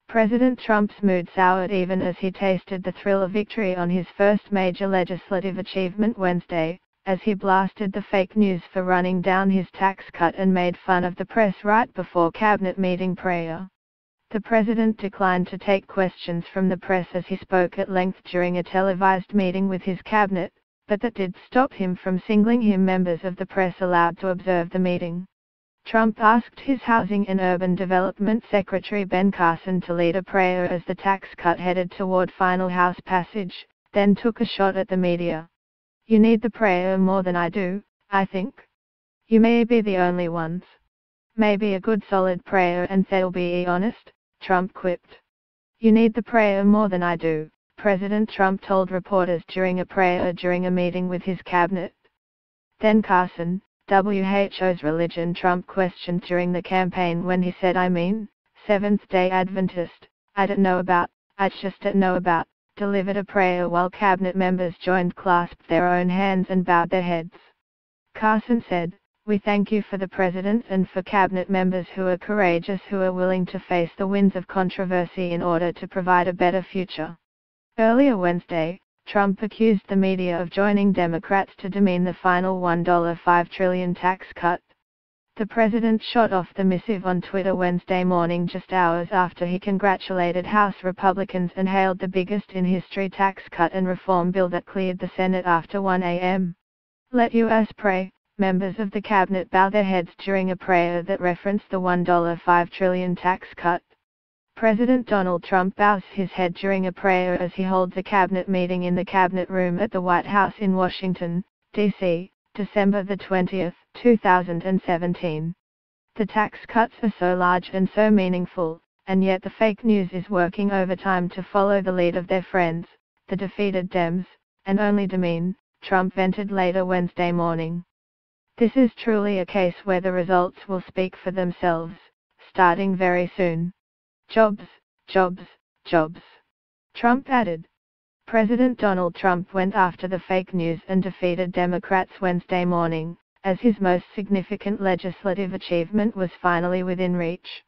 President Trump's mood soured even as he tasted the thrill of victory on his first major legislative achievement Wednesday, as he blasted the fake news for running down his tax cut and made fun of the press right before cabinet meeting prayer. The president declined to take questions from the press as he spoke at length during a televised meeting with his cabinet, but that did stop him from singling him members of the press allowed to observe the meeting. Trump asked his Housing and Urban Development Secretary Ben Carson to lead a prayer as the tax cut headed toward final House passage, then took a shot at the media. "You need the prayer more than I do, I think. You may be the only ones. Maybe a good solid prayer and they'll be honest," Trump quipped. "You need the prayer more than I do," President Trump told reporters during a meeting with his cabinet. Then Carson, WHO's religion, Trump questioned during the campaign when he said, "I mean, Seventh-day Adventist, I just don't know about," delivered a prayer while cabinet members clasped their own hands and bowed their heads. Carson said, "We thank you for the president and for cabinet members who are courageous, who are willing to face the winds of controversy in order to provide a better future." Earlier Wednesday, Trump accused the media of joining Democrats to demean the final $1.5 trillion tax cut. The president shot off the missive on Twitter Wednesday morning just hours after he congratulated House Republicans and hailed the biggest in history tax cut and reform bill that cleared the Senate after 1 a.m. "Let us pray." Members of the cabinet bow their heads during a prayer that referenced the $1.5 trillion tax cut. President Donald Trump bows his head during a prayer as he holds a cabinet meeting in the Cabinet Room at the White House in Washington, D.C., December 20, 2017. The tax cuts are so large and so meaningful, and yet the fake news is working overtime to follow the lead of their friends, the defeated Dems, and only demean, Trump vented later Wednesday morning. "This is truly a case where the results will speak for themselves, starting very soon. Jobs, jobs, jobs," Trump added. President Donald Trump went after the fake news and defeated Democrats Wednesday morning, as his most significant legislative achievement was finally within reach.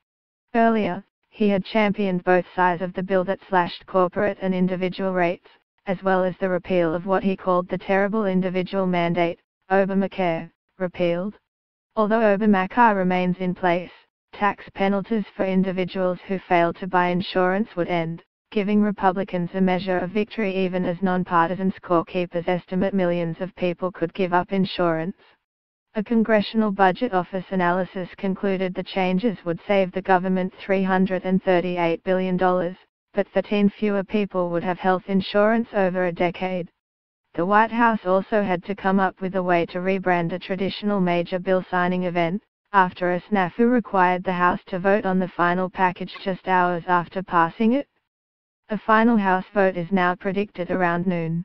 Earlier, he had championed both sides of the bill that slashed corporate and individual rates, as well as the repeal of what he called the terrible individual mandate, Obamacare, repealed. Although Obamacare remains in place, tax penalties for individuals who fail to buy insurance would end, giving Republicans a measure of victory even as nonpartisan scorekeepers estimate millions of people could give up insurance. A Congressional Budget Office analysis concluded the changes would save the government $338 billion, but 13 fewer people would have health insurance over a decade. The White House also had to come up with a way to rebrand a traditional major bill signing event, after a snafu required the House to vote on the final package just hours after passing it. A final House vote is now predicted around noon.